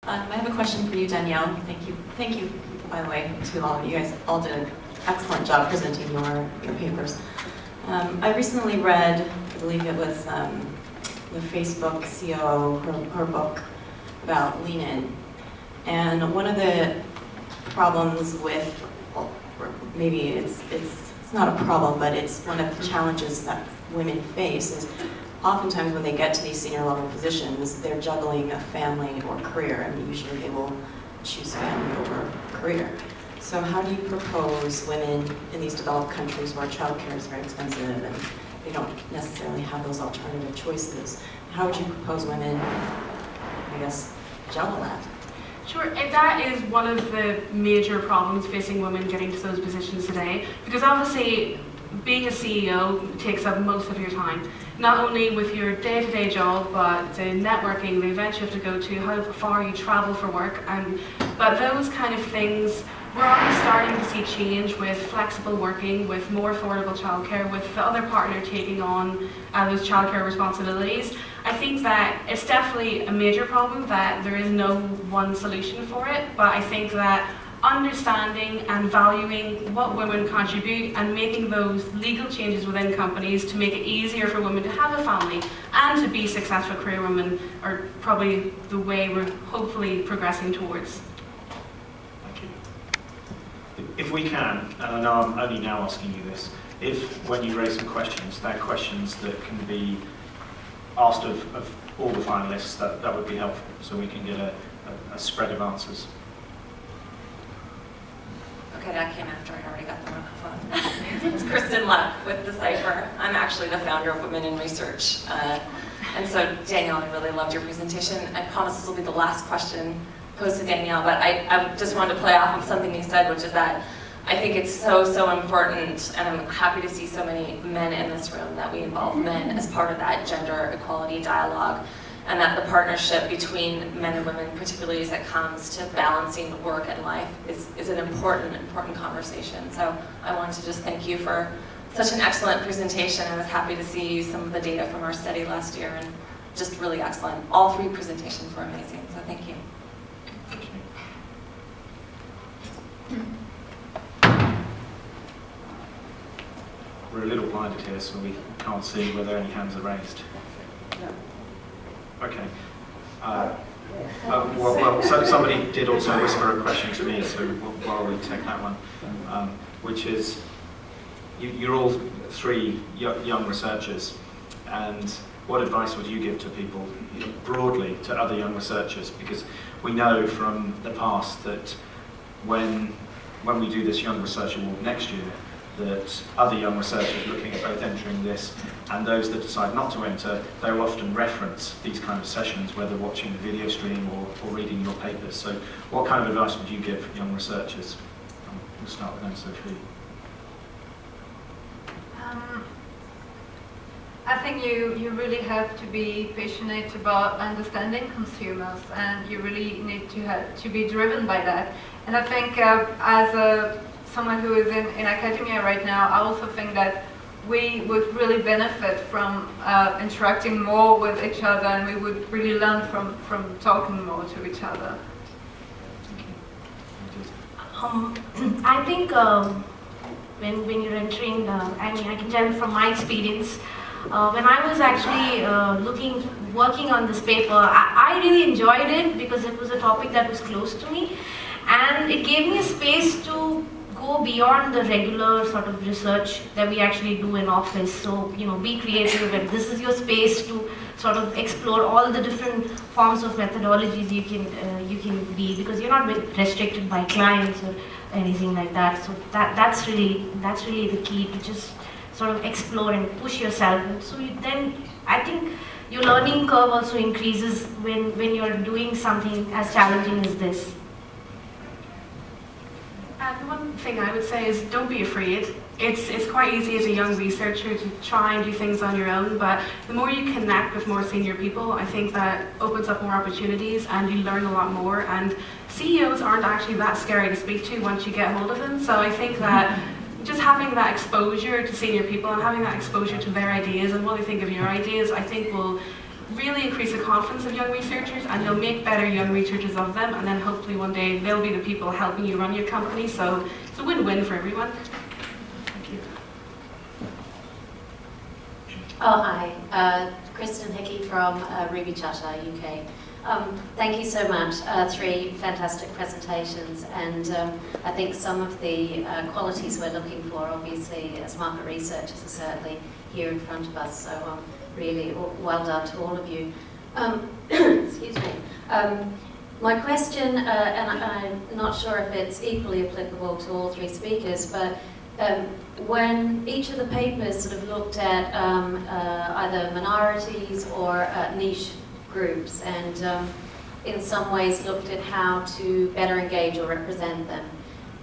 I have a question for you, Danielle. Thank you, by the way, to all of you. You guys all did an excellent job presenting your papers. I recently read, I believe it was the Facebook COO, her book about Lean In. And one of the problems with, well, maybe it's not a problem, but it's one of the challenges that women face is oftentimes when they get to these senior level positions, they're juggling a family or career, and usually they will choose family over career. So how do you propose women in these developed countries where childcare is very expensive and they don't necessarily have those alternative choices? How would you propose women, I guess, juggle that? Sure, that is one of the major problems facing women getting to those positions today, because obviously being a CEO takes up most of your time, not only with your day-to-day job, but the networking, the events you have to go to, how far you travel for work, but those kind of things, we're already starting to see change with flexible working, with more affordable childcare, with the other partner taking on those childcare responsibilities. I think that it's definitely a major problem that there is no one solution for it, but I think that understanding and valuing what women contribute and making those legal changes within companies to make it easier for women to have a family and to be successful career women are probably the way we're hopefully progressing towards. Thank you. If we can, and I know I'm only now asking you this, if when you raise some questions, they're questions that can be asked of all the finalists, that would be helpful, so we can get a spread of answers. Okay, that came after I already got the microphone. It's Kristen Luck with Decipher. I'm actually the founder of Women in Research. And so, Danielle, I really loved your presentation. I promise this will be the last question posed to Danielle, but I just wanted to play off of something you said, which is that I think it's so important, and I'm happy to see so many men in this room, that we involve men as part of that gender equality dialogue, and that the partnership between men and women, particularly as it comes to balancing work and life, is an important conversation. So I wanted to just thank you for such an excellent presentation. I was happy to see some of the data from our study last year, and just really excellent. All three presentations were amazing, so thank you. We're a little blinded here, so we can't see whether any hands are raised. Okay. So somebody did also whisper a question to me, so while we take that one, which is, you're all three young researchers, and what advice would you give to people, broadly, to other young researchers? Because we know from the past that when we do this Young Research Award next year, that other young researchers looking at both entering this and those that decide not to enter, they will often reference these kind of sessions, whether watching the video stream or reading your papers. So what kind of advice would you give young researchers? We'll start with Anne-Sophie. I think you really have to be passionate about understanding consumers, and you really need to be driven by that. And I think as someone who is in academia right now, I also think that we would really benefit from interacting more with each other, and we would really learn from talking more to each other. I think when you're entering, I mean, I can tell from my experience, when I was actually working on this paper, I really enjoyed it because it was a topic that was close to me, and it gave me a space to go beyond the regular sort of research that we actually do in office. So, be creative, and this is your space to sort of explore all the different forms of methodologies you can be, because you're not restricted by clients or anything like that. So that's really the key, to just sort of explore and push yourself. And so then I think your learning curve also increases when you're doing something as challenging as this. And one thing I would say is, don't be afraid. It's quite easy as a young researcher to try and do things on your own, but the more you connect with more senior people, I think that opens up more opportunities and you learn a lot more. And CEOs aren't actually that scary to speak to once you get hold of them. So I think that just having that exposure to senior people and having that exposure to their ideas and what they think of your ideas, I think will really increase the confidence of young researchers, and you'll make better young researchers of them, and then hopefully one day they'll be the people helping you run your company, so it's a win-win for everyone. Thank you. Oh, hi. Kristen Hickey from Ruby Chatter, UK. Thank you so much. 3 fantastic presentations, and I think some of the qualities we're looking for, obviously, as market researchers, are certainly here in front of us, so really well done to all of you. Excuse me. My question, and I'm not sure if it's equally applicable to all 3 speakers, but when each of the papers sort of looked at either minorities or niche groups, and in some ways looked at how to better engage or represent them.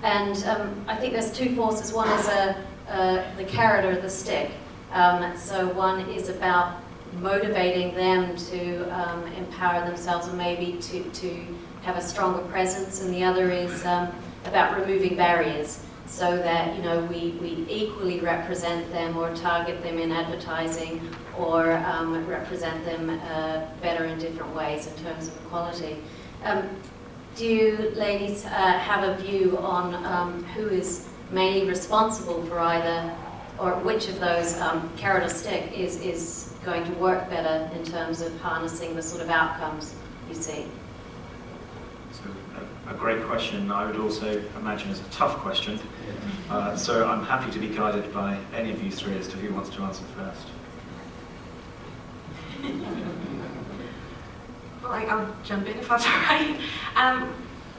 And I think there's 2 forces. One is the carrot or the stick. So one is about motivating them to empower themselves and maybe to have a stronger presence, and the other is about removing barriers so that, you know, we equally represent them or target them in advertising, or represent them better in different ways in terms of equality. Do you ladies have a view on who is mainly responsible for either, or which of those carrot or stick is going to work better in terms of harnessing the sort of outcomes you see? So a great question. I would also imagine it's a tough question. So I'm happy to be guided by any of you 3 as to who wants to answer first. Well, I'll jump in if that's all right.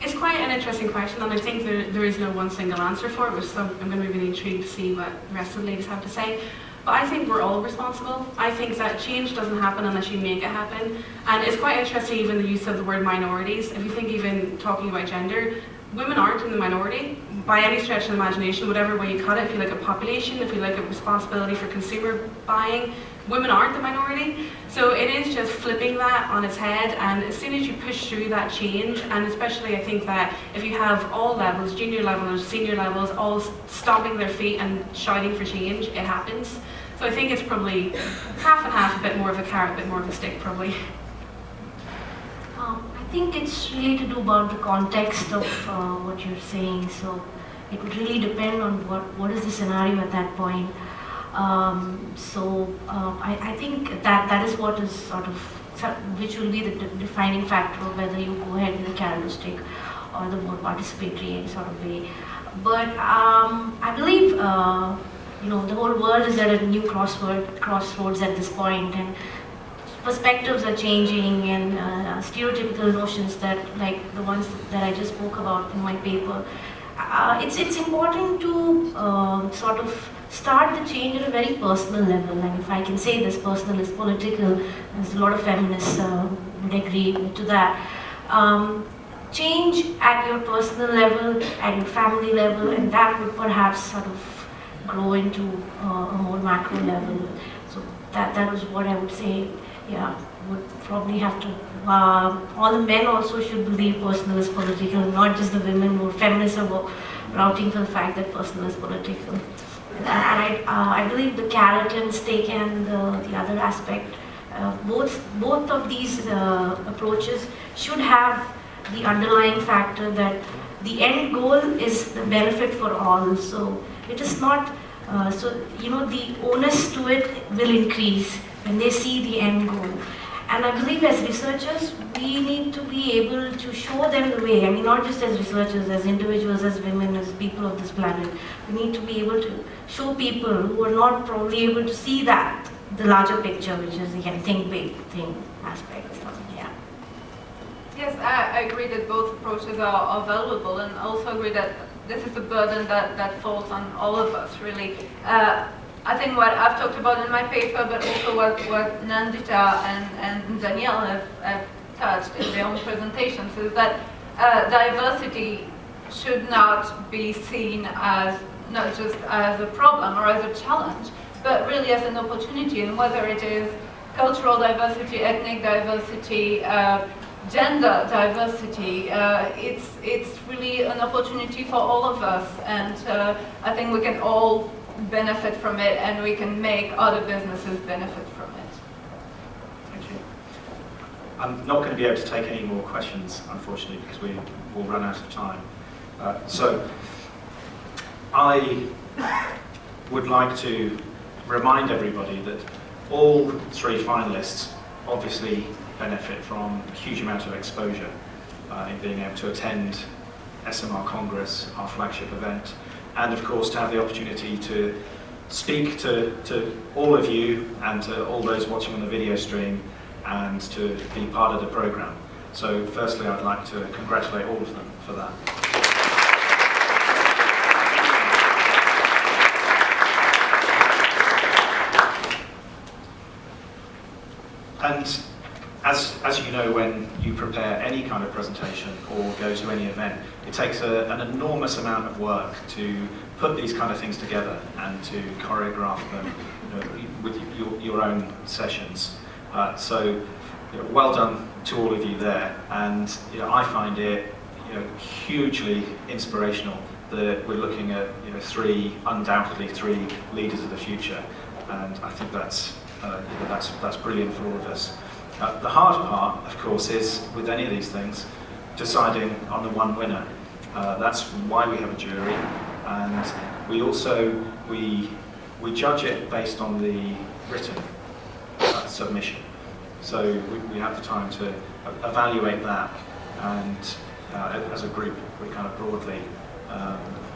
It's quite an interesting question, and I think there is no one single answer for it, so I'm going to be really intrigued to see what the rest of the ladies have to say. But I think we're all responsible. I think that change doesn't happen unless you make it happen. And it's quite interesting, even the use of the word minorities. If you think even talking about gender, women aren't in the minority by any stretch of the imagination, whatever way you cut it. If you look at population, if you look at responsibility for consumer buying, women aren't the minority. So it is just flipping that on its head, and as soon as you push through that change, and especially I think that if you have all levels, junior levels, senior levels, all stomping their feet and shouting for change, it happens. So I think it's probably half and half, a bit more of a carrot, a bit more of a stick probably. I think it's really to do about the context of what you're saying. So it would really depend on what is the scenario at that point. I think that is what is sort of, which will be the defining factor of whether you go ahead with the carrot or stick or the more participatory sort of way. But I believe you know, the whole world is at a new crossroads at this point, and perspectives are changing, and stereotypical notions that, like the ones that I just spoke about in my paper, it's important to sort of start the change at a very personal level. And if I can say this, personal is political, there's a lot of feminists would agree to that. Change at your personal level, at your family level, and that would perhaps sort of grow into a more macro level. So that was what I would say. Yeah, would probably have to, all the men also should believe personal is political, not just the women who are feminists are routing for the fact that personal is political. And I believe the carrot and stick and the other aspect, both of these approaches should have the underlying factor that the end goal is the benefit for all. So it is not, you know, the onus to it will increase when they see the end goal. And I believe as researchers, we need to be able to show them the way. I mean, not just as researchers, as individuals, as women, as people of this planet. We need to be able to show people who are not probably able to see that, the larger picture, which is, again, think big, think aspect. Yeah. Yes, I agree that both approaches are valuable, and also agree that this is a burden that falls on all of us, really. I think what I've talked about in my paper, but also what Nandita and Danielle have touched in their own presentations, is that diversity should not be seen as not just as a problem or as a challenge, but really as an opportunity. And whether it is cultural diversity, ethnic diversity, gender diversity, it's really an opportunity for all of us. And I think we can all benefit from it, and we can make other businesses benefit from it. Thank you. I'm not going to be able to take any more questions, unfortunately, because we will run out of time. So I would like to remind everybody that all 3 finalists obviously benefit from a huge amount of exposure in being able to attend SMR Congress, our flagship event, and of course to have the opportunity to speak to all of you and to all those watching on the video stream and to be part of the programme. So firstly, I'd like to congratulate all of them for that. And as you know, when you prepare any kind of presentation or go to any event, it takes an enormous amount of work to put these kind of things together and to choreograph them, you know, with your own sessions. So well done to all of you there, and I find it hugely inspirational that we're looking at undoubtedly three leaders of the future, and I think that's brilliant for all of us. The hard part, of course, is with any of these things, deciding on the one winner. That's why we have a jury, and we judge it based on the written submission. So we have the time to evaluate that, and as a group, we kind of broadly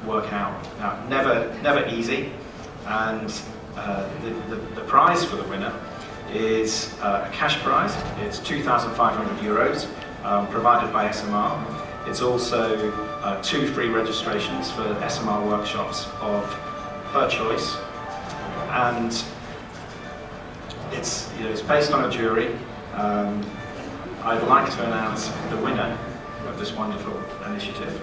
work out. Now, never easy, and the prize for the winner is a cash prize. It's €2,500 provided by SMR. It's also 2 free registrations for SMR workshops of her choice, and it's based on a jury. I'd like to announce the winner of this wonderful initiative.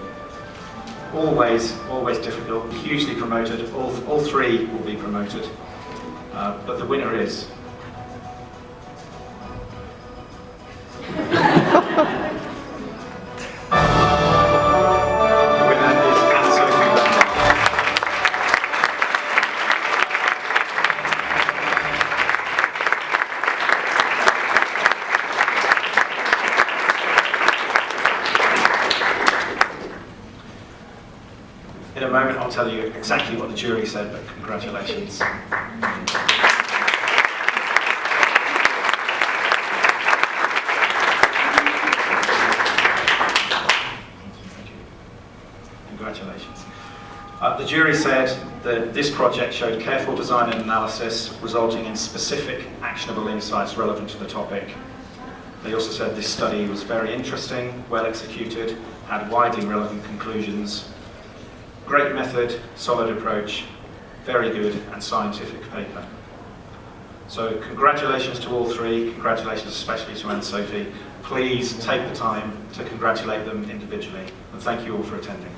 Always difficult, hugely promoted. All 3 will be promoted, but the winner is. In a moment, I'll tell you exactly what the jury said, but congratulations. Congratulations. The jury said that this project showed careful design and analysis, resulting in specific, actionable insights relevant to the topic. They also said this study was very interesting, well executed, had widely relevant conclusions. Great method, solid approach, very good and scientific paper. So congratulations to all 3, congratulations especially to Anne-Sophie. Please take the time to congratulate them individually, and thank you all for attending.